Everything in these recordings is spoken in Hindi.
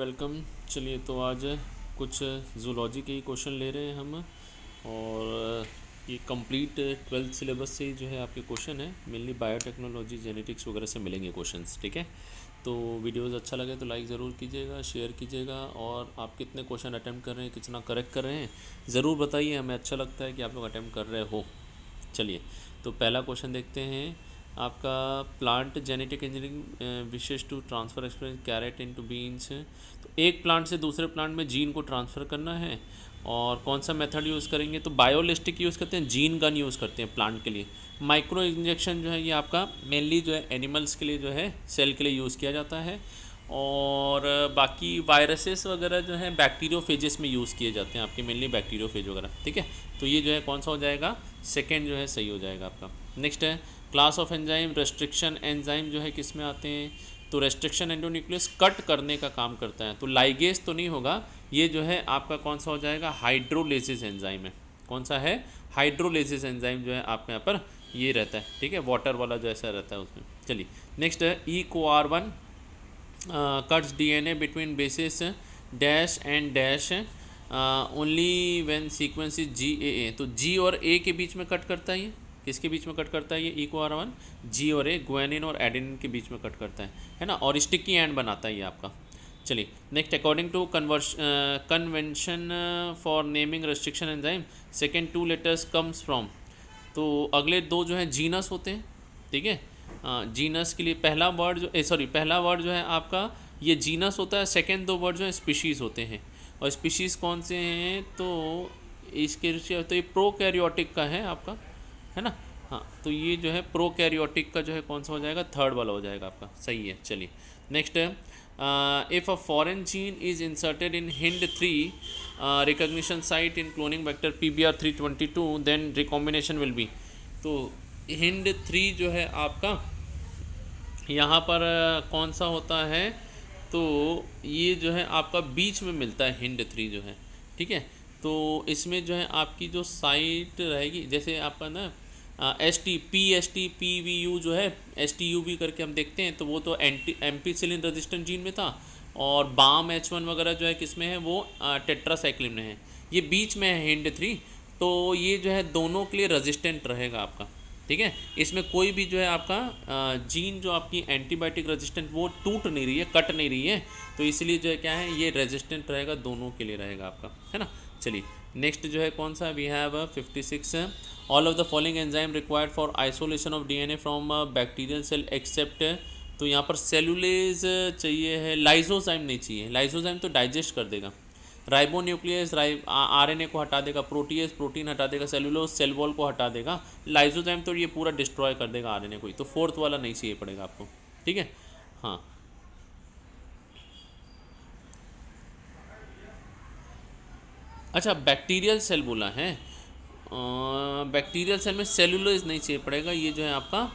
वेलकम। चलिए तो आज कुछ जूलॉजी के ही क्वेश्चन ले रहे हैं हम। और ये कंप्लीट 12th सिलेबस से ही जो है आपके क्वेश्चन है, मेनली बायोटेक्नोलॉजी जेनेटिक्स वगैरह से मिलेंगे क्वेश्चंस। ठीक है, तो वीडियोस अच्छा लगे तो लाइक ज़रूर कीजिएगा, शेयर कीजिएगा, और आप कितने क्वेश्चन अटैम्प्ट कर रहे हैं, कितना करेक्ट कर रहे हैं ज़रूर बताइए। हमें अच्छा लगता है कि आप लोग अटैम्प्ट कर रहे हो। चलिए तो पहला क्वेश्चन देखते हैं आपका। प्लांट जेनेटिक इंजीनियरिंग विशेष to transfer experience carrot into beans. तो एक प्लांट से दूसरे प्लांट में जीन को ट्रांसफ़र करना है, और कौन सा मेथड यूज़ करेंगे? तो बायोलिस्टिक यूज़ करते हैं, जीन गन यूज़ करते हैं प्लांट के लिए। माइक्रो इंजेक्शन जो है ये आपका मेनली जो है एनिमल्स के लिए जो है सेल के लिए यूज़ किया जाता है। और बाकी वायरसेस वगैरह जो है बैक्टीरियोफेजेस में यूज़ किए जाते हैं आपके, मेनली बैक्टीरियोफेज वगैरह। ठीक है, तो ये जो है कौन सा हो जाएगा? सेकेंड जो है सही हो जाएगा आपका। नेक्स्ट है class of enzyme. Restriction enzyme जो है किस में आते हैं? तो रेस्ट्रिक्शन एंडोन्यूक्लियस कट करने का काम करता है, तो लाइगेज तो नहीं होगा। ये जो है आपका कौन सा हो जाएगा? हाइड्रोलेसिस एंजाइम है। कौन सा है? हाइड्रोलेसिस एंजाइम जो है आपके यहाँ पर ये रहता है। ठीक है, वाटर वाला जो ऐसा रहता है उसमें। चलिए नेक्स्ट है E-CoR1 cuts DNA between bases dash and dash only when sequence is GAA। तो G और A के बीच में कट करता है ये। किसके बीच में कट करता है ये? E-CoR1 G और A, ग्वानिन और एडेनिन के बीच में कट करता है ना, और स्टिकी एंड बनाता है ये आपका। चलिए next, according to convention for naming restriction enzyme second 2 letters comes from. तो अगले दो जो हैं जीनस होते हैं। ठीक है, जीनस के लिए पहला वर्ड पहला वर्ड जो है आपका ये जीनस होता है, सेकेंड दो वर्ड जो है स्पीशीज़ होते हैं। और स्पीशीज़ कौन से हैं? तो इसके तो ये प्रोकैरियोटिक का है आपका, है ना। हाँ, तो ये जो है प्रोकैरियोटिक का जो है कौन सा हो जाएगा? थर्ड वाला हो जाएगा आपका। सही है। चलिए नेक्स्ट है, if a foreign gene is inserted in HIND3 recognition site in cloning vector PBR322 then recombination will be. तो HIND3 जो है आपका यहाँ पर कौन सा होता है? तो ये जो है आपका बीच में मिलता है HIND3 जो है। ठीक है, तो इसमें जो है आपकी जो साइट रहेगी, जैसे आपका ना PST PVU जो है STUV करके हम देखते हैं, तो वो तो एम्पीसिलिन रेजिस्टेंट जीन में था। और BAM-H1 वगैरह जो है किसमें है? वो टेट्रासाइक्लिन में है। ये बीच में है HIND3, तो ये जो है दोनों के लिए रेजिस्टेंट रहेगा आपका। ठीक है, इसमें कोई भी जो है आपका जीन जो आपकी एंटीबायोटिक रेजिस्टेंट वो टूट नहीं रही है, कट नहीं रही है, तो इसलिए जो है क्या है, ये रेजिस्टेंट रहेगा, दोनों के लिए रहेगा आपका, है ना। चलिए नेक्स्ट जो है कौन सा? We have 56 all of the following enzyme required for isolation of DNA from bacterial cell except. तो यहाँ पर सेलुलेज चाहिए है, लाइजोजाइम नहीं चाहिए। लाइजोजाइम तो डाइजेस्ट कर देगा। राइबोन्यूक्लियस RNA को हटा देगा, प्रोटीएस प्रोटीन हटा देगा, सेलुलोज सेल वॉल को हटा देगा, लाइजोजाइम तो ये पूरा डिस्ट्रॉय कर देगा RNA को ही। तो फोर्थ वाला नहीं चाहिए पड़ेगा आपको। ठीक है, हाँ। अच्छा, बैक्टीरियल सेल बोला है, बैक्टीरियल सेल में सेलुलोज नहीं चाहिए पड़ेगा। ये जो है आपका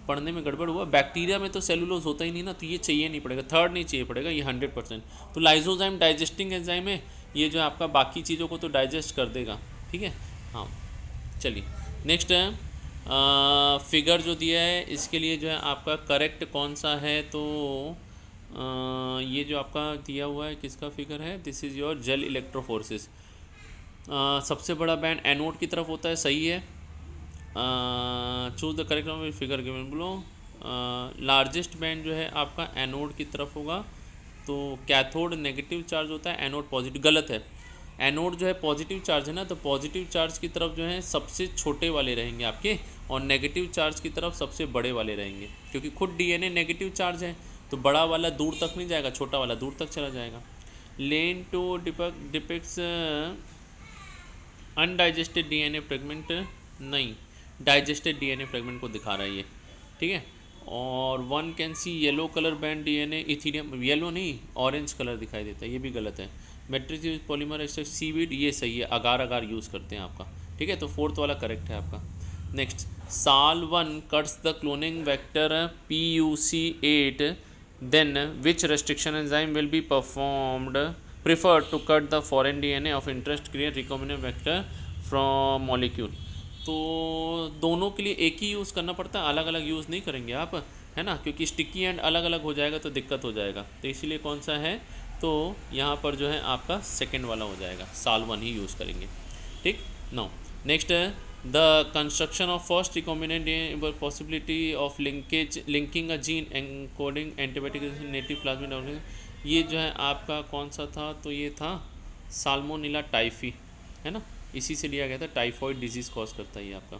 पढ़ने में गड़बड़ हुआ। बैक्टीरिया में तो सेलुलोज होता ही नहीं ना, तो ये चाहिए नहीं पड़ेगा, थर्ड नहीं चाहिए पड़ेगा, ये 100%। तो लाइजोजाइम डाइजेस्टिंग एंजाइम है, ये जो है आपका बाकी चीज़ों को तो डाइजेस्ट कर देगा। ठीक है, हाँ। चलिए नेक्स्ट है, फिगर जो दिया है इसके लिए जो है आपका करेक्ट कौन सा है? तो ये जो आपका दिया हुआ है किसका फिगर है? This is your gel electrophoresis. सबसे बड़ा बैंड एनोड की तरफ होता है, सही है। Choose the correct figure given बोलो। लार्जेस्ट बैंड जो है आपका एनोड की तरफ होगा। तो कैथोड नेगेटिव चार्ज होता है, एनोड पॉजिटिव। गलत है, एनोड जो है पॉजिटिव चार्ज है ना, तो पॉजिटिव चार्ज की तरफ जो है सबसे छोटे वाले रहेंगे आपके, और नेगेटिव चार्ज की तरफ सबसे बड़े वाले रहेंगे, क्योंकि खुद DNA नेगेटिव चार्ज है, तो बड़ा वाला दूर तक नहीं जाएगा, छोटा वाला दूर तक चला जाएगा। Lane two depicts undigested DNA fragment, नहीं, डाइजेस्टेड DNA फ्रेगमेंट को दिखा रहा है ये। ठीक है, और one can see yellow colour band DNA ethidium, yellow नहीं ऑरेंज कलर दिखाई देता है, ये भी गलत है। Matrix use polymer extract seaweed, ये सही है, अगार अगार यूज़ करते हैं आपका। ठीक है, तो फोर्थ वाला करेक्ट है आपका। Next, SAL1 cuts the cloning vector PUC8, then which restriction enzyme will be performed preferred to cut the foreign DNA of interest create recombinant vector from molecule. तो दोनों के लिए एक ही यूज़ करना पड़ता है, अलग अलग यूज़ नहीं करेंगे आप, है ना, क्योंकि स्टिकी एंड अलग अलग हो जाएगा तो दिक्कत हो जाएगा। तो इसीलिए कौन सा है? तो यहाँ पर जो है आपका सेकंड वाला हो जाएगा, साल 1 ही यूज़ करेंगे। ठीक। नाउ नेक्स्ट है the construction of first recombinant possibility of linking a gene encoding antibiotic native plasmid organism. ये जो है आपका कौन सा था, तो ये था साल्मोनेला टाइफी, है ना, इसी से लिया गया था। टाइफॉइड डिजीज़ कॉज करता है ये आपका।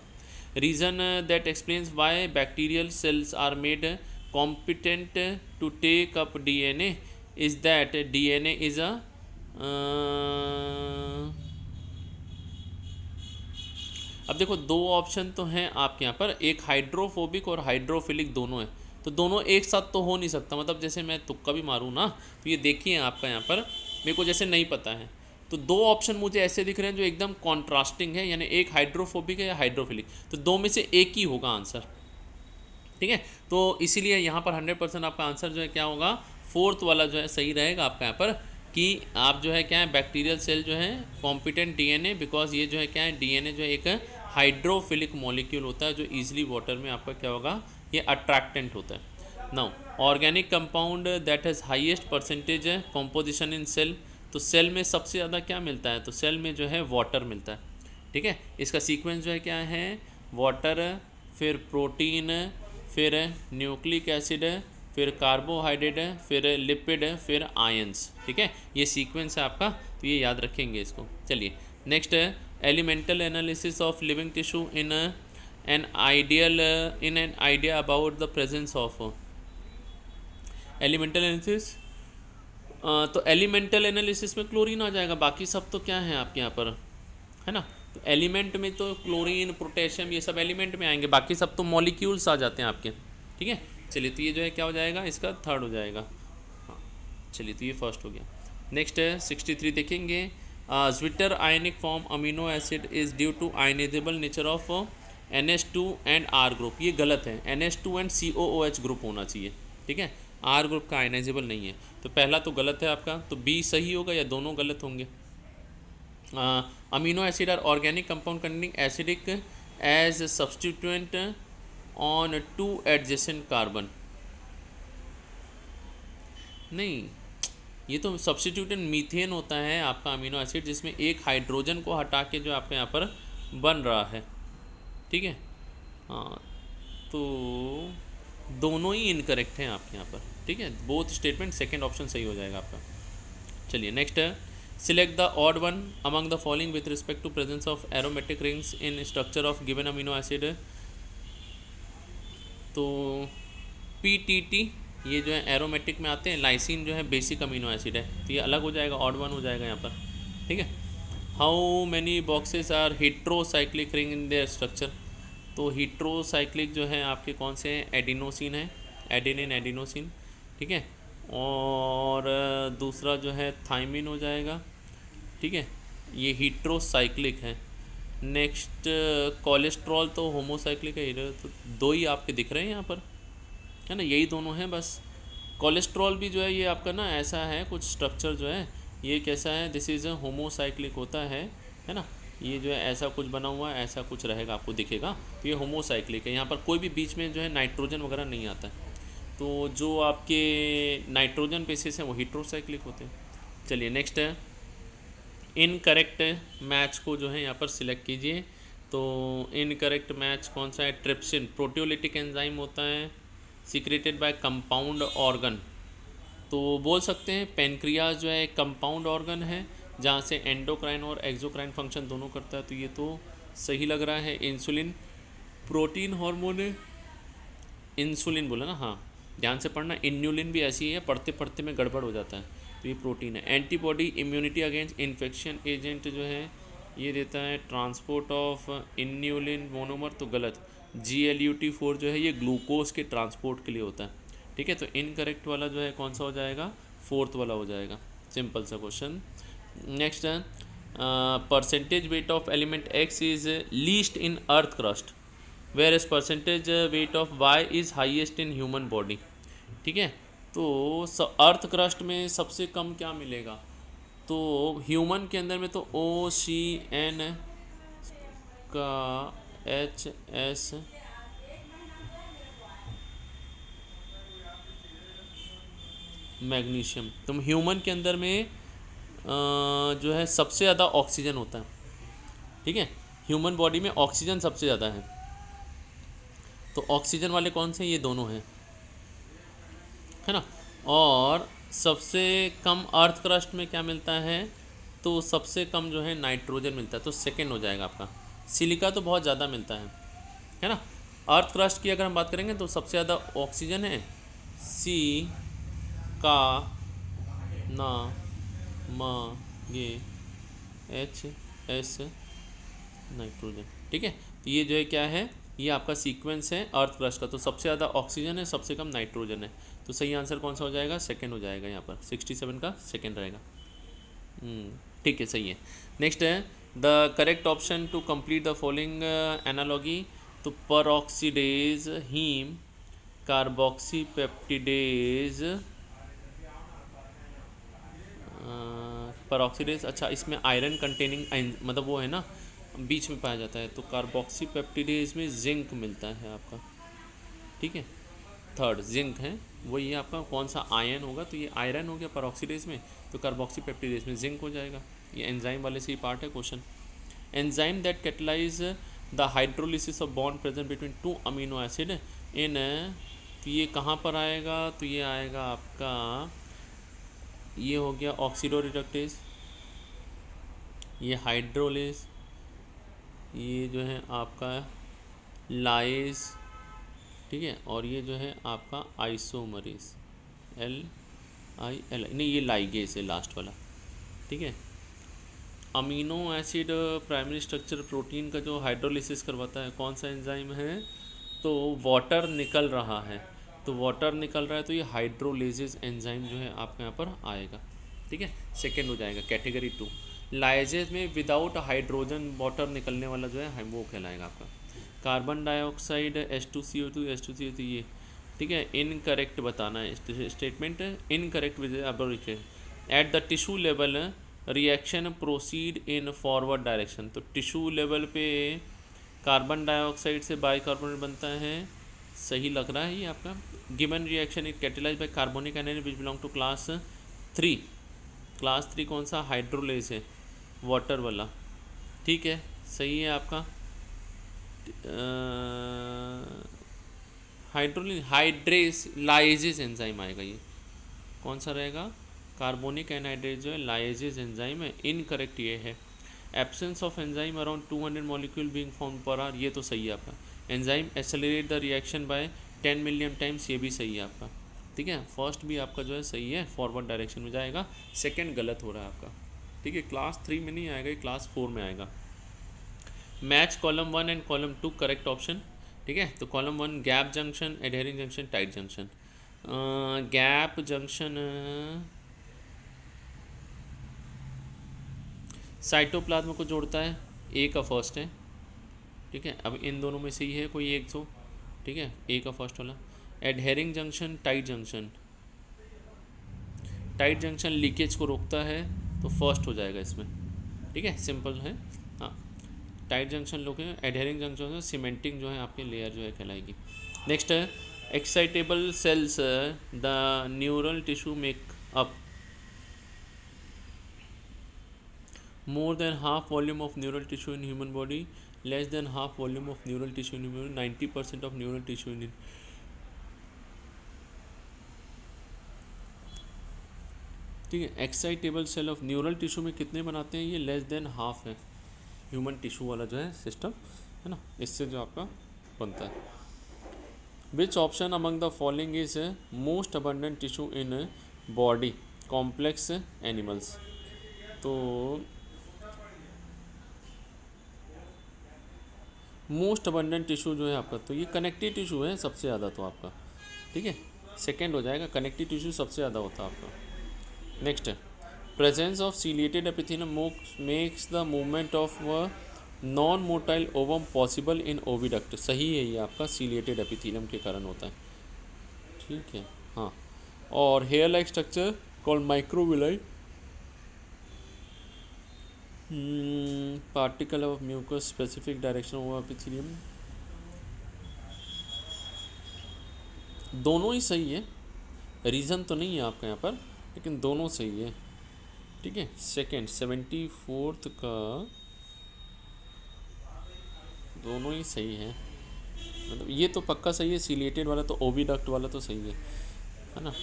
Reason that explains why bacterial cells are made competent to take up DNA is that DNA is a अब देखो दो ऑप्शन तो हैं आपके यहाँ पर, एक हाइड्रोफोबिक और हाइड्रोफिलिक दोनों है, तो दोनों एक साथ तो हो नहीं सकता। मतलब जैसे मैं तुक्का भी मारूँ ना, तो ये देखिए आपका यहाँ पर मेरे को जैसे नहीं पता है, तो दो ऑप्शन मुझे ऐसे दिख रहे हैं जो एकदम कॉन्ट्रास्टिंग है, यानी एक हाइड्रोफोबिक है या हाइड्रोफिलिक, तो दो में से एक ही होगा आंसर। ठीक है, तो इसीलिए यहाँ पर 100% आपका आंसर जो है क्या होगा, फोर्थ वाला जो है सही रहेगा आपका यहाँ पर, कि आप जो है क्या है, बैक्टीरियल सेल जो है कॉम्पिटेंट डीएनए, बिकॉज ये जो है क्या है, डीएनए जो है एक हाइड्रोफिलिक मॉलिक्यूल होता है जो ईजिली वाटर में आपका क्या होगा, ये अट्रैक्टेंट होता है। Now organic compound that has highest percentage composition in cell, तो सेल में सबसे ज़्यादा क्या मिलता है, तो सेल में जो है वाटर मिलता है। ठीक है, इसका सीक्वेंस जो है क्या है, वाटर, फिर प्रोटीन, फिर न्यूक्लिक एसिड, फिर कार्बोहाइड्रेट, फिर लिपिड, फिर आयंस। ठीक है, ये सीक्वेंस है आपका, तो ये याद रखेंगे इसको। चलिए नेक्स्ट है elemental analysis of living tissue in an idea about the presence of elemental analysis. तो एलिमेंटल एनालिसिस में क्लोरीन आ जाएगा, बाकी सब तो क्या है आपके यहाँ पर, है ना, तो एलिमेंट में तो क्लोरीन, पोटेशियम, ये सब एलिमेंट में आएंगे, बाकी सब तो मॉलिक्यूल्स आ जाते हैं आपके। ठीक है, चलिए तो ये जो है क्या हो जाएगा, इसका थर्ड हो जाएगा। हाँ चलिए, तो ये फर्स्ट हो गया। नेक्स्ट है 63 देखेंगे, zwitter ionic form amino acid is due to ionisable nature of NH2 and R group. ये गलत है, NH2 एंड COOH ग्रुप होना चाहिए। ठीक है, R ग्रुप का आयनाइजेबल नहीं है, तो पहला तो गलत है आपका, तो B सही होगा या दोनों गलत होंगे। Amino acid are organic compound containing acidic as substituent on 2 adjacent carbon. नहीं, ये तो सब्सटीट्यूटेंट मीथेन होता है आपका अमीनो एसिड, जिसमें एक हाइड्रोजन को हटा के जो आपके यहाँ पर बन रहा है। ठीक है, हाँ, तो दोनों ही इनकरेक्ट हैं आपके यहाँ पर। ठीक है, बोथ स्टेटमेंट, सेकंड ऑप्शन सही हो जाएगा आपका। चलिए नेक्स्ट है select the odd one among the following with respect to presence of aromatic rings in structure of given amino acid. तो PTT ये जो है एरोमेटिक में आते हैं, लाइसिन जो है बेसिक अमीनो एसिड है, तो ये अलग हो जाएगा, ऑड वन हो जाएगा यहाँ पर। ठीक है, how many boxes are heterocyclic ring in their structure. तो हेट्रोसाइक्लिक जो है आपके कौन से हैं, एडिनोसिन है, एडेनिन एडिनोसिन। ठीक है, और दूसरा जो है थाइमिन हो जाएगा। ठीक है, ये हेट्रोसाइक्लिक है। नेक्स्ट कोलेस्ट्रॉल तो होमोसाइक्लिक है, तो दो ही आपके दिख रहे हैं यहाँ पर, है ना, यही दोनों हैं बस। कोलेस्ट्रॉल भी जो है ये आपका ना ऐसा है कुछ स्ट्रक्चर जो है, ये कैसा है, दिस इज़ होमोसाइक्लिक होता है ना, ये जो है ऐसा कुछ बना हुआ है, ऐसा कुछ रहेगा आपको दिखेगा, तो ये होमोसाइक्लिक है। यहाँ पर कोई भी बीच में जो है नाइट्रोजन वगैरह नहीं आता है, तो जो आपके नाइट्रोजन बेसिस हैं वो हेट्रोसाइक्लिक होते हैं। चलिए नेक्स्ट है इनकरेक्ट मैच को जो है यहाँ पर सिलेक्ट कीजिए। तो इनकरेक्ट मैच कौन सा है, ट्रिप्सिन प्रोटियोलिटिक एंजाइम होता है, सीक्रेटेड बाय कंपाउंड ऑर्गन। तो बोल सकते हैं पेनक्रियाज जो है एक कंपाउंड ऑर्गन है, जहाँ से एंडोक्राइन और एक्सोक्राइन फंक्शन दोनों करता है, तो ये तो सही लग रहा है। इंसुलिन प्रोटीन हार्मोन है, इंसुलिन बोला ना, हाँ ध्यान से पढ़ना, इन्यूलिन भी ऐसी है, पढ़ते पढ़ते में गड़बड़ हो जाता है, तो ये प्रोटीन है। Antibody immunity against infection agent जो है ये देता है ट्रांसपोर्ट ऑफ इन्यूलिन मोनोमर, तो गलत। GLUT4 जो है ये ग्लूकोज के ट्रांसपोर्ट के लिए होता है। ठीक है, तो इनकरेक्ट वाला जो है कौन सा हो जाएगा, फोर्थ वाला हो जाएगा। सिंपल सा क्वेश्चन। नेक्स्ट है percentage weight of element X is least in earth crust, where as percentage weight of Y is highest in human body. ठीक है, तो अर्थ क्रस्ट में सबसे कम क्या मिलेगा, तो ह्यूमन के अंदर में तो OCN का HS मैग्नीशियम। तो ह्यूमन के अंदर में जो है सबसे ज़्यादा ऑक्सीजन होता है, ठीक है। ह्यूमन बॉडी में ऑक्सीजन सबसे ज़्यादा है। तो ऑक्सीजन वाले कौन से? ये दोनों हैं, है ना। और सबसे कम अर्थ क्रस्ट में क्या मिलता है? तो सबसे कम जो है नाइट्रोजन मिलता है, तो सेकंड हो जाएगा आपका। सिलिका तो बहुत ज़्यादा मिलता है ना। अर्थ क्रस्ट की अगर हम बात करेंगे तो सबसे ज़्यादा ऑक्सीजन है, सी का ना मा गे एच एस नाइट्रोजन, ठीक है। तो ये जो है क्या है, ये आपका सीक्वेंस है अर्थ क्रस्ट का। तो सबसे ज़्यादा ऑक्सीजन है, सबसे कम नाइट्रोजन है। तो सही आंसर कौन सा हो जाएगा? सेकंड हो जाएगा यहाँ पर, 67 का सेकंड रहेगा। ठीक है, सही है। नेक्स्ट है the correct option to complete the following analogy. तो peroxidase, heme, carboxypeptidase, peroxidase. अच्छा, इसमें आयरन कंटेनिंग मतलब वो है ना, बीच में पाया जाता है। तो कार्बोक्सी पेप्टिडेज में जिंक मिलता है आपका, ठीक है। थर्ड जिंक है, वही है आपका। कौन सा आयन होगा? तो ये आयरन हो गया परऑक्सीडेज में, तो कार्बोक्सी पेप्टिडेज में जिंक हो जाएगा। ये एंजाइम वाले से ही पार्ट है question. Enzyme that catalyse the hydrolysis of bond present between two amino acid in, तो ये कहाँ पर आएगा? तो ये आएगा आपका, ये हो गया ऑक्सीडो रिडक्टेज, ये हाइड्रोलिस, ये जो है आपका लाइज, ठीक है। और ये जो है आपका आइसोमरेज, LIL, नहीं ये लाइगेज है लास्ट वाला, ठीक है। Amino acid primary structure protein का जो हाइड्रोलिसिस करवाता है, कौन सा एंजाइम है? तो वाटर निकल रहा है, तो वाटर निकल रहा है, तो ये हाइड्रोलिसिस एंजाइम जो है आपके यहाँ पर आएगा, ठीक है। सेकेंड हो जाएगा कैटेगरी 2। लाइजेज में विदाउट हाइड्रोजन वाटर निकलने वाला जो है वो कहलाएगा आपका कार्बन डाइऑक्साइड, H2CO2, H2CO2 ये, ठीक है। इनकरेक्ट बताना है statement, incorrect with at the tissue level reaction proceed in forward direction. तो टिश्यू लेवल पे कार्बन डाइऑक्साइड से बाइकार्बोनेट बनता है, सही लग रहा है ये आपका। Given reaction is catalysed by carbonic anion which belong to class 3। Class 3 कौन सा? हाइड्रोलेज है, वाटर वाला, ठीक है, सही है आपका। हाइड्रेस लाइजेज एंजाइम आएगा, ये कौन सा रहेगा? कार्बोनिक एनहाइड्रेज जो है लाइजेज एंजाइम है, इनकरेक्ट ये है। Absence of enzyme around 200 molecule being form पर आर, ये तो सही है आपका। Enzyme accelerate the reaction by 10 million times, ये भी सही है आपका, ठीक है। फर्स्ट भी आपका जो है सही है, फॉरवर्ड डायरेक्शन में जाएगा। सेकंड गलत हो रहा है आपका, ठीक है। क्लास 3 में नहीं आएगा, ये क्लास 4 में आएगा। Match column 1 and column 2 correct option, ठीक है। तो column 1 gap junction, adhering junction, tight junction. Gap junction cytoplasm को जोड़ता है, ए का फर्स्ट है, ठीक है। अब इन दोनों में से ही है कोई एक तो, ठीक है, ए का फर्स्ट वाला। Adhering junction, tight junction, tight junction leakage को रोकता है, तो फर्स्ट हो जाएगा इसमें, ठीक है, सिंपल है। हाँ, टाइट जंक्शन लोग हैं, एडहेरिंग जंक्शन सीमेंटिंग जो है आपकी लेयर जो है कहलाएगी। नेक्स्ट है excitable cells the neural tissue make up more than half volume of neural tissue in human body, less than half volume of neural tissue in human body, 90% of neural tissue in, ठीक है। Excitable cell of neural tissue में कितने बनाते हैं? ये लेस देन हाफ है, ह्यूमन टिश्यू वाला जो है सिस्टम है ना, इससे जो आपका बनता है। Which option among the following is most abundant tissue in body complex animals? तो मोस्ट अबंडेंट टिश्यू जो है आपका, तो ये कनेक्टिव टिश्यू है सबसे ज़्यादा, तो आपका, ठीक है, सेकेंड हो जाएगा। कनेक्टिव टिश्यू सबसे ज़्यादा होता है आपका। नेक्स्ट है presence of ciliated epithelium makes the movement of non motile ovum possible in oviduct, सही है ये आपका, सीलिएटेड एपिथेलियम के कारण होता है, ठीक है। हाँ, और hair like structure called microvilli, particle of mucus specific direction of epithelium, दोनों ही सही है। रीज़न तो नहीं है आपका यहाँ पर, लेकिन दोनों सही है। ठीक है, सेकेंड 74th का दोनों ही सही है, मतलब ये तो पक्का सही है, सिलेटेड वाला तो ओविडक्ट वाला तो सही है ना।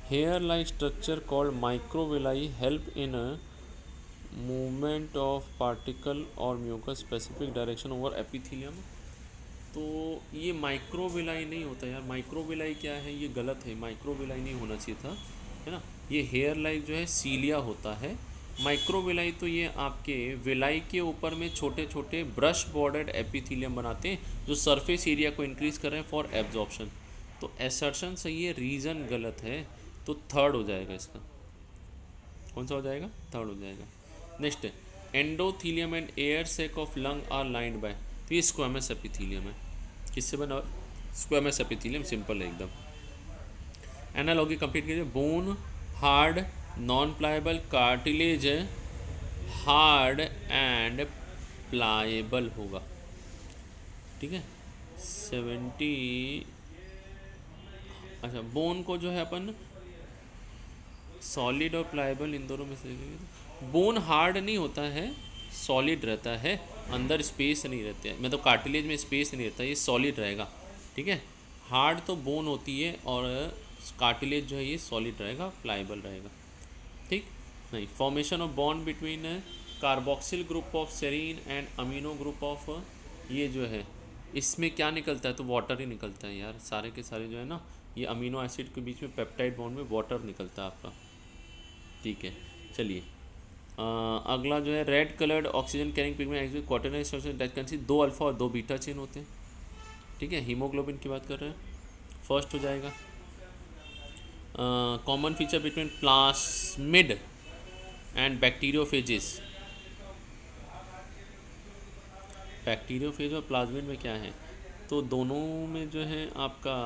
Hair like structure called microvilli help in movement of particle और mucus specific direction over epithelium. तो ये माइक्रोविलाई नहीं होता यार, माइक्रोविलाई क्या है, ये गलत है, माइक्रोविलाई नहीं होना चाहिए था, है ना। ये हेयर लाइक जो है सीलिया होता है, माइक्रोविलाई तो ये आपके विलाई के ऊपर में छोटे छोटे ब्रश बॉर्डर्ड एपिथेलियम बनाते हैं जो सरफेस एरिया को इंक्रीज कर रहे हैं फॉर एब्जॉर्प्शन। तो एसर्शन सही है, रीज़न गलत है, तो थर्ड हो जाएगा इसका। कौन सा हो जाएगा? थर्ड हो जाएगा। Next, endothelium and air sac of lung are lined by, तो ये स्क्वेमस एपिथेलियम है। किससे बना? स्क्वेमस एपिथेलियम, सिंपल है एकदम। एनालॉगी कंप्लीट कीजिए। Bone hard non pliable, cartilage hard and pliable होगा। ठीक है, 70। अच्छा, बोन को जो है अपन सॉलिड और प्लाएबल इन दोनों में से, बोन हार्ड नहीं होता है, सॉलिड रहता है, अंदर स्पेस नहीं रहती है, मतलब कार्टिलेज में स्पेस नहीं रहता, ये सॉलिड रहेगा। ठीक है, हार्ड तो बोन होती है और कार्टिलेज जो है ये सॉलिड रहेगा, प्लाएबल रहेगा। ठीक नहीं, formation of bond between carboxyl group of serine and amino group of, ये जो है इसमें क्या निकलता है? तो वाटर ही निकलता है यार, सारे के सारे जो है ना, ये अमीनो एसिड के बीच में पेप्टाइड बॉन्ड में वाटर निकलता है आपका। ठीक है, चलिए अगला जो है, red coloured oxygen carrying pigment quaternary substance that consist 2 alpha और 2 बीटा चेन होते हैं। ठीक है, हीमोग्लोबिन की बात कर रहे हैं, फर्स्ट हो जाएगा। Common feature between plasmid and bacteriophages, bacteriophage और प्लाज्मिड में क्या है? तो दोनों में जो है आपका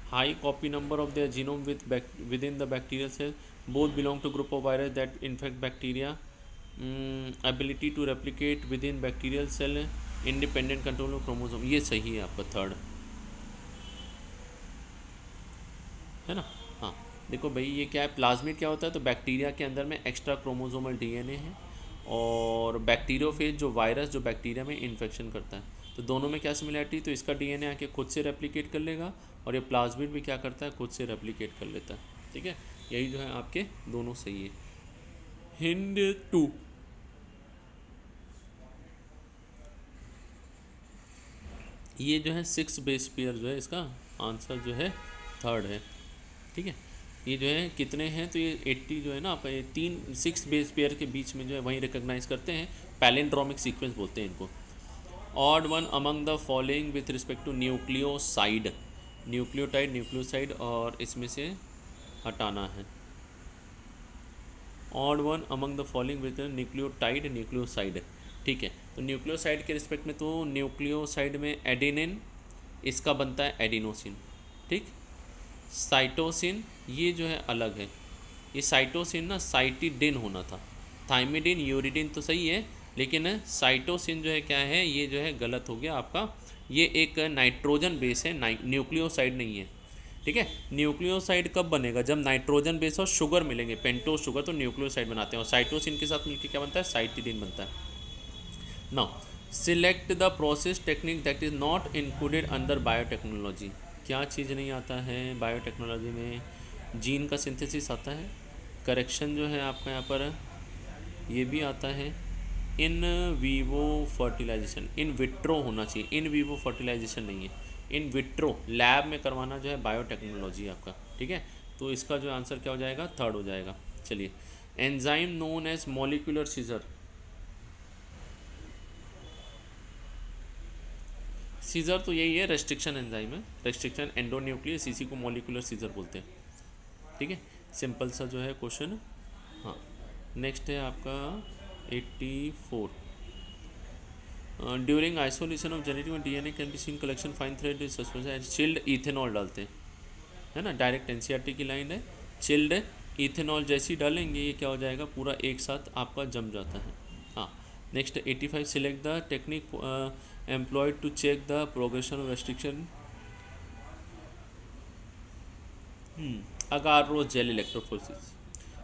high copy number of their genome within the bacterial cell, both belong to group of virus that infect bacteria, ability to replicate within bacterial cell, independent control of chromosome, ये सही है आपका थर्ड, है ना। हाँ, देखो भाई ये क्या है, प्लाज्मिड क्या होता है? तो बैक्टीरिया के अंदर में एक्स्ट्रा क्रोमोसोमल डीएनए है, और बैक्टीरियोफेज जो वायरस जो बैक्टीरिया में इन्फेक्शन करता है, तो दोनों में क्या सिमिलरिटी? तो इसका डीएनए आके खुद से रेप्लिकेट कर लेगा, और ये प्लाज्मिड भी क्या करता है? खुद से रेप्लिकेट कर लेता है। ठीक है, यही जो है आपके दोनों सही है। हिंड 2, ये जो है 6 बेस पेयर जो है, इसका आंसर जो है थर्ड है। ठीक है, ये जो है कितने हैं? तो ये 80 जो है ना आप, ये 6 बेस पेयर के बीच में जो है वहीं रिकॉग्नाइज करते हैं, पैलिंड्रोमिक सीक्वेंस बोलते हैं इनको। Odd one among the following with respect to nucleoside, nucleotide nucleoside, और इसमें से हटाना है। Odd one among the following with nucleotide nucleoside. ठीक है, तो न्यूक्लियोसाइड के रिस्पेक्ट में, तो न्यूक्लियोसाइड में एडेनिन, इसका बनता है एडिनोसिन। ठीक, साइटोसिन ये जो है अलग है, ये साइटोसिन ना साइटिडिन होना था, थाइमिडिन यूरिडिन तो सही है, लेकिन साइटोसिन जो है क्या है, ये जो है गलत हो गया आपका, ये एक नाइट्रोजन बेस है, न्यूक्लियोसाइड नहीं है। ठीक है, न्यूक्लियोसाइड कब बनेगा? जब नाइट्रोजन बेस और शुगर मिलेंगे, पेंटोज शुगर, तो न्यूक्लियोसाइड बनाते हैं, और साइटोसिन के साथ मिलकर क्या बनता है? साइटिडिन बनता है। Now select the process technique that is not included under biotechnology, क्या चीज़ नहीं आता है बायोटेक्नोलॉजी में? जीन का सिंथेसिस आता है, करेक्शन जो है आपका यहाँ पर ये भी आता है, in vivo fertilisation, in vitro होना चाहिए, इन वीवो फर्टिलाइजेशन नहीं है, इन विट्रो लैब में करवाना जो है बायोटेक्नोलॉजी आपका। ठीक है, तो इसका जो आंसर क्या हो जाएगा? थर्ड हो जाएगा। चलिए, enzyme known as molecular scissor, scissor तो यही है, रेस्ट्रिक्शन एंजाइम है, रेस्ट्रिक्शन एंडोन्यूक्लियस, इसी को मॉलिक्यूलर सीजर बोलते हैं। ठीक है, सिंपल सा जो है क्वेश्चन। हाँ, नेक्स्ट है आपका 84, during isolation of genetic DNA can be seen collection fine thread suspension and chilled ethanol डालते हैं, है ना, डायरेक्ट एनसीईआरटी की लाइन है, चिल्ड इथेनॉल जैसी डालेंगे ये क्या हो जाएगा? पूरा एक साथ आपका जम जाता है। हाँ, next 85, select the technique employed to check the progression of restriction. Agarose gel electrophoresis.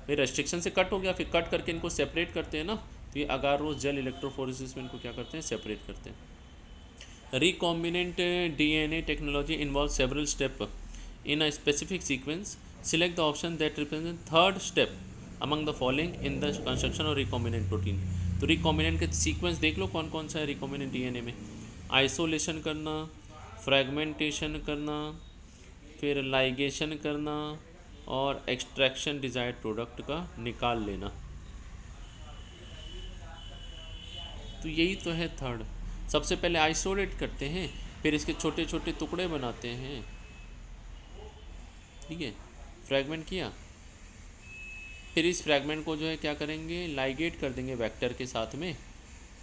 ये रेस्ट्रिक्शन से कट हो गया, फिर कट करके इनको सेपरेट करते हैं ना, तो ये अगारो जेल इलेक्ट्रोफोरेसिस में इनको क्या करते हैं, सेपरेट करते हैं। Recombinant DNA technology involves several steps in a specific sequence. Select the option that represents third step among the following in the construction of recombinant protein. तो recombinant के सीक्वेंस देख लो कौन कौन सा है recombinant DNA में। आइसोलेशन करना, फ्रेगमेंटेशन करना, फिर लाइगेशन करना और एक्सट्रैक्शन डिजायर्ड प्रोडक्ट का निकाल लेना। तो यही तो है थर्ड। सबसे पहले आइसोलेट करते हैं, फिर इसके छोटे छोटे टुकड़े बनाते हैं, ठीक है, फ्रैगमेंट किया, फिर इस फ्रैगमेंट को जो है क्या करेंगे, लाइगेट कर देंगे वेक्टर के साथ में,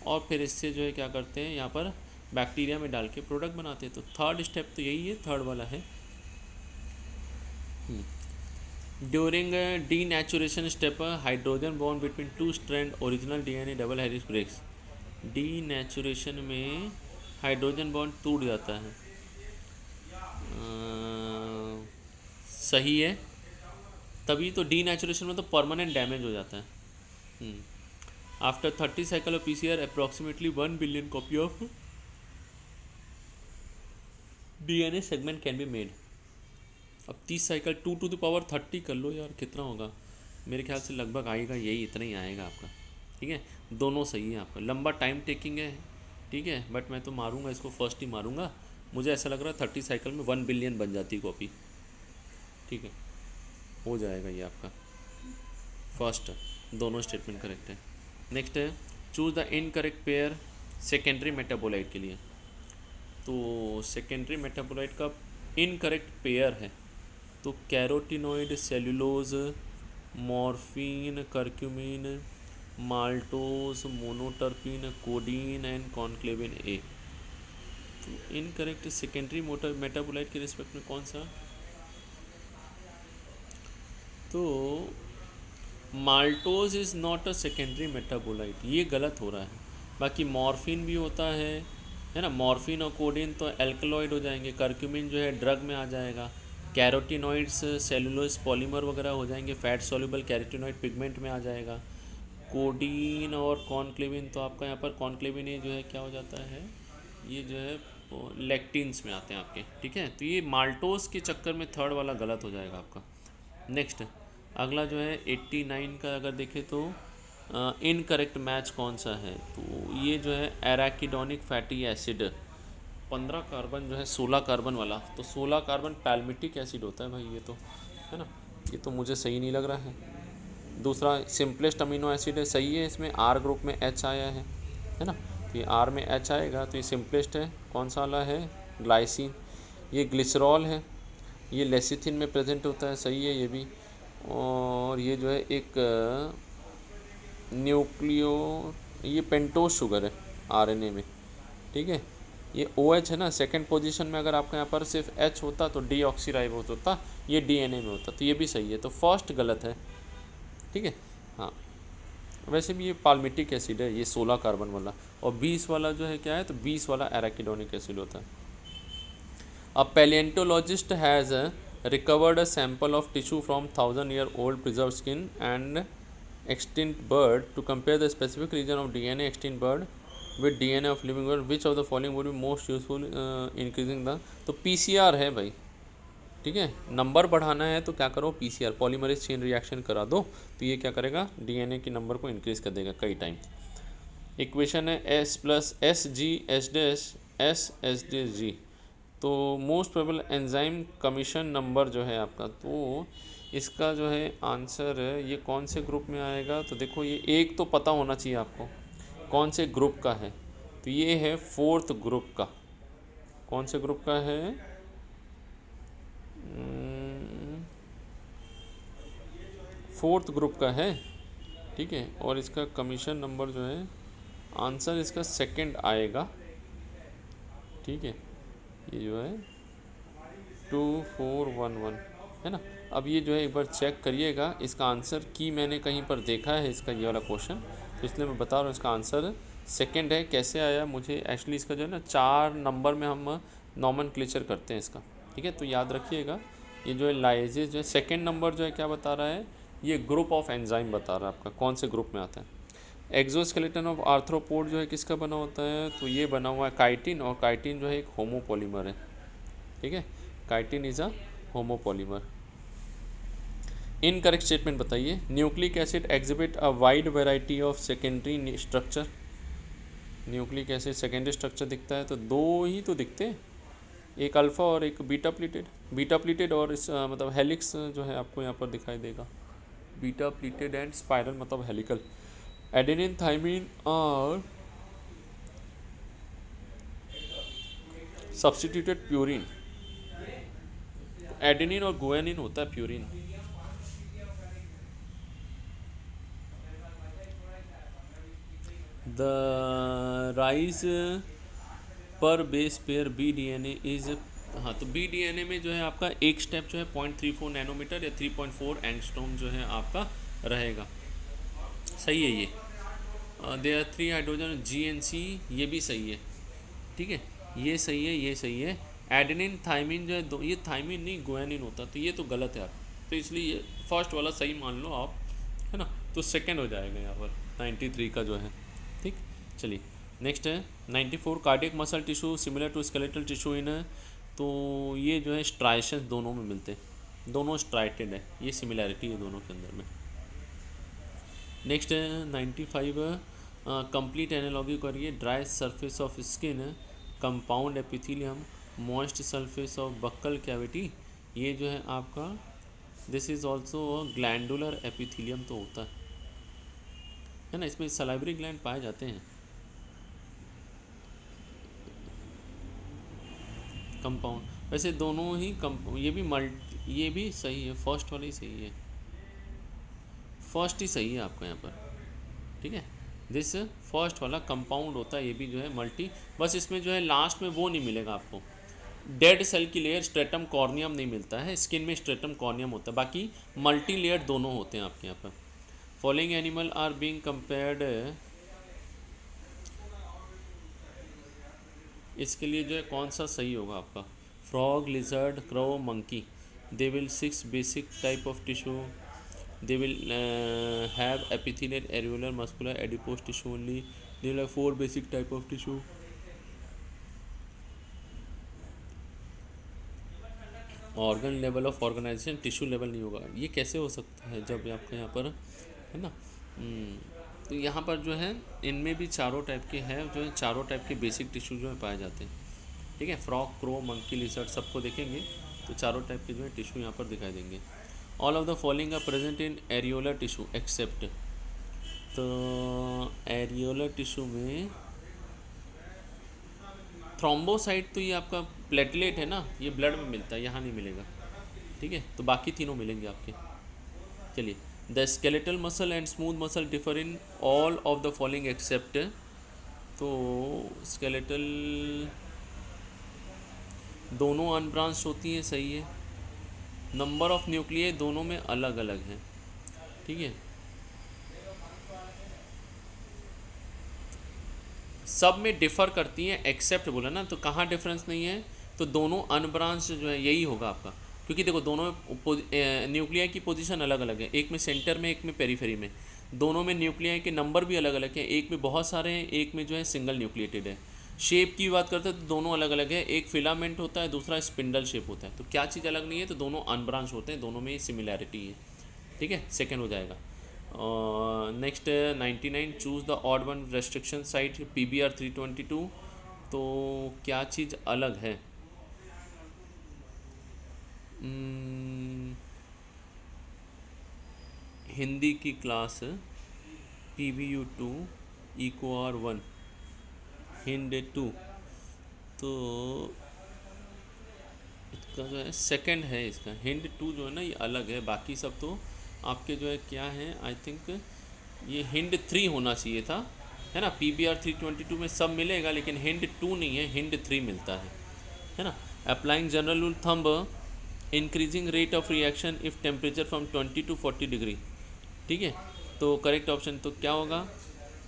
और फिर इससे जो है क्या करते हैं, यहाँ पर बैक्टीरिया में डाल के प्रोडक्ट बनाते हैं। तो थर्ड स्टेप तो यही है, थर्ड वाला है। During denaturation step hydrogen bond between two strand original DNA double helix breaks. Denaturation में हाइड्रोजन बॉन्ड टूट जाता है, सही है, तभी तो डीनेचुरेशन में तो परमानेंट डैमेज हो जाता है। After 30 cycle of PCR approximately 1 billion copy of DNA segment can be made. अब 30 साइकिल 2 टू द पावर 30 कर लो यार, कितना होगा, मेरे ख्याल से लगभग आएगा यही, इतना ही आएगा आपका, ठीक है। दोनों सही है आपका, लंबा टाइम टेकिंग है, ठीक है, बट मैं तो मारूंगा इसको, फर्स्ट ही मारूंगा। मुझे ऐसा लग रहा है 30 साइकिल में 1 बिलियन बन जाती कॉपी, ठीक है, हो जाएगा ये आपका फर्स्ट। दोनों स्टेटमेंट करेक्ट है। नेक्स्ट है choose the incorrect pair secondary metabolite के लिए। तो सेकेंडरी मेटाबोलाइट का इनकरेक्ट पेयर है तो carotenoid cellulose, morphine, curcumin, maltose, monoterpene, codeine and concanavalin A. तो इनकरेक्ट सेकेंडरी मेटाबोलाइट के रिस्पेक्ट में कौन सा, तो maltose is not a secondary metabolite, ये गलत हो रहा है। बाकी मॉर्फिन भी होता है ना, मॉर्फिन और कोडीन तो एल्कलॉइड हो जाएंगे, करक्यूमिन जो है ड्रग में आ जाएगा, कैरोटिनॉइड्स सेलुलोज पॉलीमर वगैरह हो जाएंगे, फैट सॉल्युबल कैरोटिनॉइड पिगमेंट में आ जाएगा। कोडीन और कॉन्क्लेविन तो आपका यहाँ पर कॉन्क्लेविन ये जो है क्या हो जाता है, ये जो है लेक्टिन्स में आते हैं आपके, ठीक है। तो ये माल्टोज के चक्कर में थर्ड वाला गलत हो जाएगा आपका। नेक्स्ट अगला जो है 89 का अगर देखें तो इनकरेक्ट मैच कौन सा है, तो ये जो है एराकिडोनिक फैटी एसिड, 15 कार्बन जो है 16 कार्बन वाला, तो 16 कार्बन पैल्मिटिक एसिड होता है भाई, ये तो है ना, ये तो मुझे सही नहीं लग रहा है। दूसरा सिंपलेस्ट अमीनो एसिड है, सही है, इसमें आर ग्रुप में एच आया है ना, तो ये आर में एच आएगा, तो ये सिंपलेस्ट है। कौन सा वाला है, ग्लाइसिन। ये ग्लिसरॉल है, ये लेसिथिन में प्रेजेंट होता है, सही है ये भी। और ये जो है एक न्यूक्लियो, ये पेंटोज शुगर है आरएनए में, ठीक है। ये OH है ना, सेकंड पोजीशन में अगर आपका यहाँ पर सिर्फ H होता तो डीऑक्सीराइबोस होता, ये DNA में होता, तो ये भी सही है, तो फर्स्ट गलत है, ठीक है। हाँ वैसे भी ये पाल्मिटिक एसिड है, ये 16 कार्बन वाला, और 20 वाला जो है क्या है, तो 20 वाला एराकिडोनिक एसिड होता है। A paleontologist has recovered a sample of tissue from 1000-year-old preserved skin and extinct bird to compare the specific region of DNA extinct bird with DNA of living bird. Which of the following would be most useful increasing the, तो PCR है भाई, ठीक है। नंबर बढ़ाना है तो क्या करो, PCR पॉलीमरेज चेन रिएक्शन करा दो, तो ये क्या करेगा, DNA के नंबर को इंक्रीज कर देगा कई टाइम। इक्वेशन है S + SG S G, तो most probable enzyme commission number जो है आपका, तो इसका जो है आंसर है ये कौन से ग्रुप में आएगा, तो देखो ये एक तो पता होना चाहिए आपको कौन से ग्रुप का है, तो ये है 4th ग्रुप का। कौन से ग्रुप का है, 4th ग्रुप का है, ठीक है। और इसका कमीशन नंबर जो है, आंसर इसका सेकंड आएगा, ठीक है। ये जो है 2411 है ना। अब ये जो है एक बार चेक करिएगा, इसका आंसर की मैंने कहीं पर देखा है इसका ये वाला क्वेश्चन, तो इसलिए मैं बता रहा हूँ इसका आंसर सेकंड है। कैसे आया, मुझे एक्चुअली इसका जो है ना 4 नंबर में हम नॉमेनक्लेचर करते हैं इसका, ठीक है, तो याद रखिएगा ये जो है लाइजेज जो है, सेकेंड नंबर जो है क्या बता रहा है, ये ग्रुप ऑफ एंजाइम बता रहा है आपका कौन से ग्रुप में आता है। एक्सोस्केलेटन ऑफ आर्थ्रोपोड जो है किसका बना होता है, तो ये बना हुआ है काइटिन, और काइटिन जो है एक होमोपॉलीमर है। ठीक है, chitin is a homopolymer. Incorrect statement बताइए। Nucleic acid exhibit a wide variety of secondary structure. Nucleic acid secondary structure दिखता है तो दो ही तो दिखते हैं, एक अल्फ़ा और एक बीटा प्लीटेड। बीटा प्लीटेड और इस मतलब हेलिक्स जो है आपको यहाँ पर दिखाई देगा, बीटा प्लीटेड एंड स्पाइरल मतलब हेलिकल। एडेनिन थाइमिन और सब्स्टिट्यूटेड प्यूरिन, एडेनिन और गुआनिन होता है purine. The rise per base pair B D N A is, हाँ तो बी डी एन ए में जो है आपका एक स्टेप जो है 0.34 नैनोमीटर या 3.4 एंगस्ट्रॉम जो है आपका रहेगा। सही है ये। They are 3 hydrogen G N C, ये भी सही है। ठीक है, ये सही है, ये सही है। एडेनिन थाइमिन जो है दो, ये थाइमिन नहीं गुआनिन होता, तो ये तो गलत है आप, तो इसलिए ये फर्स्ट वाला सही मान लो आप, है ना। तो सेकंड हो जाएगा यहाँ पर 93 का जो है। ठीक, चलिए नेक्स्ट है 94 cardiac muscle tissue similar to skeletal tissue in, तो ये जो है स्ट्राइशंस दोनों में मिलते हैं, दोनों स्ट्राइटेड है, ये सिमिलैरिटी है दोनों के अंदर में। नेक्स्ट है 95 कंप्लीट एनालॉजी करिए। Dry surface of skin, compound epithelium, moist surface of buccal cavity, ये जो है आपका this is also glandular epithelium तो होता है ना, इसमें सलाइवरी ग्लैंड पाए जाते हैं। कंपाउंड वैसे दोनों ही ये भी ये भी सही है, फर्स्ट वाला ही सही है, फर्स्ट ही सही है आपका यहाँ पर। ठीक है, दिस फर्स्ट वाला कंपाउंड होता है, ये भी जो है मल्टी, बस इसमें जो है लास्ट में वो नहीं मिलेगा आपको, डेड सेल की लेयर स्ट्रेटम कॉर्नियम नहीं मिलता है, स्किन में स्ट्रेटम कॉर्नियम होता है, बाकी मल्टी लेयर दोनों होते हैं आपके यहाँ पर। Following animal are being compared, इसके लिए जो है कौन सा सही होगा आपका, frog, lizard, crow, monkey. They will 6 basic type of tissue, they will have epithelial, areolar, muscular, adipose tissue only. They will have 4 basic type of tissue. Organ level of organisation, tissue level नहीं होगा, ये कैसे हो सकता है जब आपके यहाँ पर है ना। तो यहाँ पर जो है इनमें भी चारों टाइप के हैं, जो है चारों टाइप के बेसिक टिश्यू जो है पाए जाते हैं। ठीक है, फ्रॉग, क्रो, मंकी, लिजर्ड सबको देखेंगे तो चारों टाइप के जो है टिश्यू यहाँ पर दिखाई देंगे। All of the following are present in areolar tissue except, तो एरियोलर टिश्यू में थ्रोम्बोसाइट, तो ये आपका प्लेटलेट है ना, ये ब्लड में मिलता है, यहाँ नहीं मिलेगा। ठीक है, तो बाकी तीनों मिलेंगे आपके। चलिए, the skeletal muscle and smooth muscle differ in all of the following except, तो स्केलेटल दोनों अनब्रांच होती हैं, सही है। नंबर ऑफ न्यूक्लियाई दोनों में अलग अलग हैं। ठीक है, सब में डिफ़र करती हैं एक्सेप्ट बोला ना, तो कहाँ डिफरेंस नहीं है, तो दोनों अनब्रांच जो है यही होगा आपका, क्योंकि देखो दोनों न्यूक्लियाई की पोजीशन अलग अलग है, एक में सेंटर में, एक में पेरीफेरी में, दोनों में न्यूक्लियाई के नंबर भी अलग अलग हैं, एक में बहुत सारे हैं, एक में जो है सिंगल न्यूक्लिएटेड है। शेप की बात करते हैं तो दोनों अलग अलग है, एक फिलामेंट होता है, दूसरा स्पिंडल शेप होता है, तो क्या चीज़ अलग नहीं है, तो दोनों अनब्रांच होते हैं, दोनों में सिमिलैरिटी है। ठीक है, सेकेंड हो जाएगा। Next 99 choose the odd one restriction site, PBR 322, तो क्या चीज़ अलग है, हिंदी की क्लास PBU 2 EcoR 1 हिंड 2, तो इसका जो है सेकंड है, इसका हिंड 2 जो है ना ये अलग है, बाकी सब तो आपके जो है क्या है, आई थिंक ये हिंड 3 होना चाहिए था, है ना। PBR 322 में सब मिलेगा, लेकिन हिंड 2 नहीं है, हिंड 3 मिलता है ना। Applying general rule thumb, increasing rate of reaction if temperature from 20 to 40 degree. ठीक है, तो करेक्ट ऑप्शन तो क्या होगा,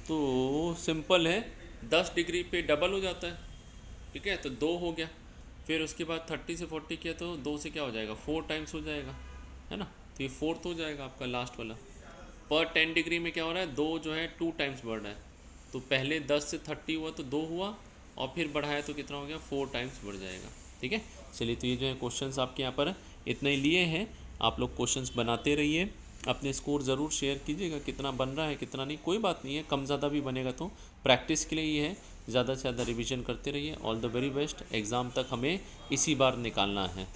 तो सिंपल है, 10 डिग्री पे डबल हो जाता है। ठीक है, तो 2 हो गया, फिर उसके बाद 30 से 40 किया तो 2 से क्या हो जाएगा, 4 टाइम्स हो जाएगा, है ना। तो ये 4th हो जाएगा आपका लास्ट वाला। पर 10 डिग्री में क्या हो रहा है, 2 जो है 2 टाइम्स बढ़ रहा है। तो पहले 10 से 30 हुआ तो 2 हुआ, और फिर बढ़ाया तो कितना हो गया, 4 टाइम्स बढ़ जाएगा। ठीक है, चलिए तो ये जो है क्वेश्चंस आपके यहाँ पर इतने ही लिए हैं। आप लोग क्वेश्चंस बनाते रहिए, अपने स्कोर ज़रूर शेयर कीजिएगा, कितना बन रहा है कितना नहीं, कोई बात नहीं है, कम ज़्यादा भी बनेगा तो प्रैक्टिस के लिए ये है। ज़्यादा से ज़्यादा रिवीजन करते रहिए। All the very best. Exam तक हमें इसी बार निकालना है।